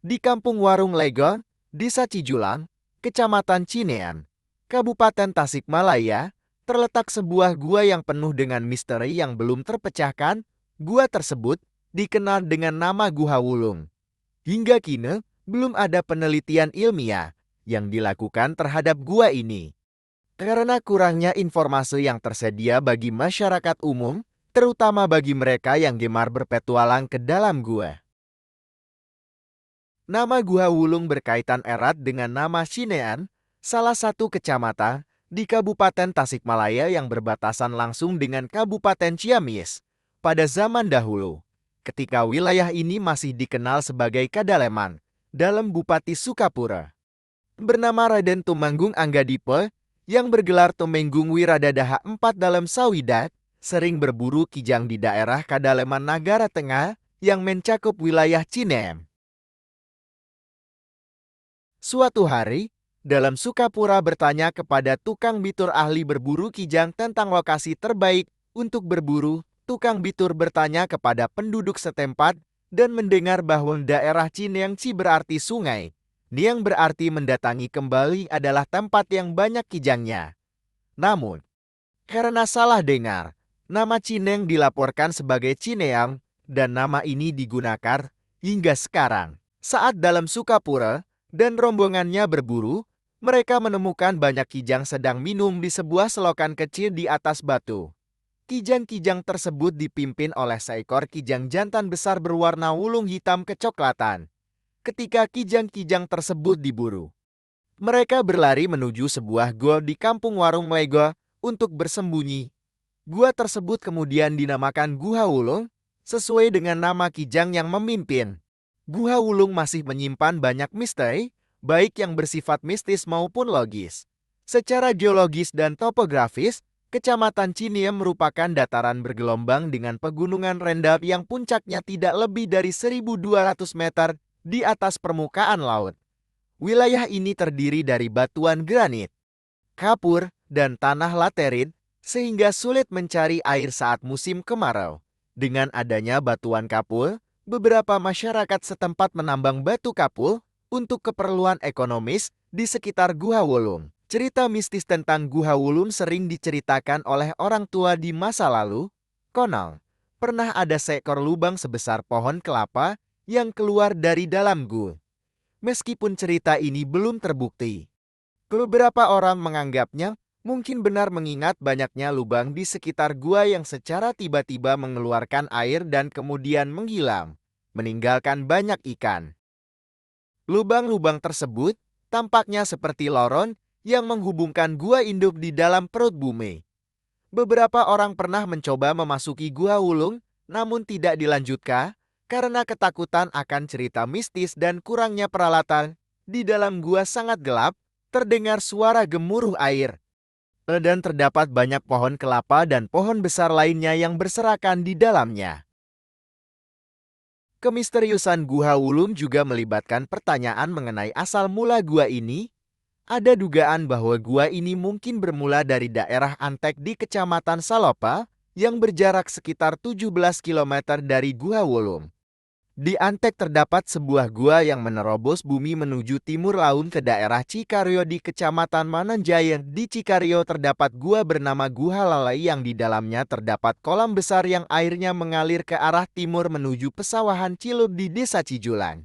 Di Kampung Warung Legon, Desa Cijulang, Kecamatan Cinean, Kabupaten Tasikmalaya, terletak sebuah gua yang penuh dengan misteri yang belum terpecahkan. Gua tersebut dikenal dengan nama Gua Wulung. Hingga kini, belum ada penelitian ilmiah yang dilakukan terhadap gua ini. Karena kurangnya informasi yang tersedia bagi masyarakat umum, terutama bagi mereka yang gemar berpetualang ke dalam gua. Nama Gua Wulung berkaitan erat dengan nama Cinean, salah satu kecamatan di Kabupaten Tasikmalaya yang berbatasan langsung dengan Kabupaten Ciamis. Pada zaman dahulu, ketika wilayah ini masih dikenal sebagai Kadaleman, dalam Bupati Sukapura. Bernama Raden Tumenggung Anggadipe, yang bergelar Tumenggung Wiradadaha IV dalam Sawidat, sering berburu kijang di daerah Kadaleman Nagara Tengah yang mencakup wilayah Cinem. Suatu hari, dalam Sukapura bertanya kepada tukang bitur ahli berburu kijang tentang lokasi terbaik untuk berburu. Tukang bitur bertanya kepada penduduk setempat dan mendengar bahwa daerah Cineangci berarti sungai. Niang berarti mendatangi kembali adalah tempat yang banyak kijangnya. Namun, karena salah dengar, nama Cineang dilaporkan sebagai Cineang dan nama ini digunakan hingga sekarang. Saat dalam Sukapura dan rombongannya berburu, mereka menemukan banyak kijang sedang minum di sebuah selokan kecil di atas batu. Kijang-kijang tersebut dipimpin oleh seekor kijang jantan besar berwarna wulung hitam kecoklatan. Ketika kijang-kijang tersebut diburu, mereka berlari menuju sebuah gua di Kampung Warung Lego untuk bersembunyi. Gua tersebut kemudian dinamakan Gua Wulung, sesuai dengan nama kijang yang memimpin. Gua Wulung masih menyimpan banyak misteri, baik yang bersifat mistis maupun logis. Secara geologis dan topografis, Kecamatan Ciniem merupakan dataran bergelombang dengan pegunungan rendah yang puncaknya tidak lebih dari 1.200 meter di atas permukaan laut. Wilayah ini terdiri dari batuan granit, kapur, dan tanah laterit, sehingga sulit mencari air saat musim kemarau. Dengan adanya batuan kapur, beberapa masyarakat setempat menambang batu kapur untuk keperluan ekonomis di sekitar Gua Wulung. Cerita mistis tentang Gua Wulung sering diceritakan oleh orang tua di masa lalu. Konon, pernah ada seekor lubang sebesar pohon kelapa yang keluar dari dalam gua. Meskipun cerita ini belum terbukti, beberapa orang menganggapnya mungkin benar mengingat banyaknya lubang di sekitar gua yang secara tiba-tiba mengeluarkan air dan kemudian menghilang, meninggalkan banyak ikan. Lubang-lubang tersebut tampaknya seperti lorong yang menghubungkan gua induk di dalam perut bumi. Beberapa orang pernah mencoba memasuki Gua Wulung, namun tidak dilanjutkan karena ketakutan akan cerita mistis dan kurangnya peralatan. Di dalam gua sangat gelap, terdengar suara gemuruh air, dan terdapat banyak pohon kelapa dan pohon besar lainnya yang berserakan di dalamnya. Kemisteriusan Gua Wulung juga melibatkan pertanyaan mengenai asal mula gua ini. Ada dugaan bahwa gua ini mungkin bermula dari daerah Antek di Kecamatan Salopa yang berjarak sekitar 17 km dari Gua Wulung. Di Antek terdapat sebuah gua yang menerobos bumi menuju timur laut ke daerah Cikario di Kecamatan Mananjaya. Di Cikario terdapat gua bernama Gua Lalai yang di dalamnya terdapat kolam besar yang airnya mengalir ke arah timur menuju pesawahan Cilup di Desa Cijulang.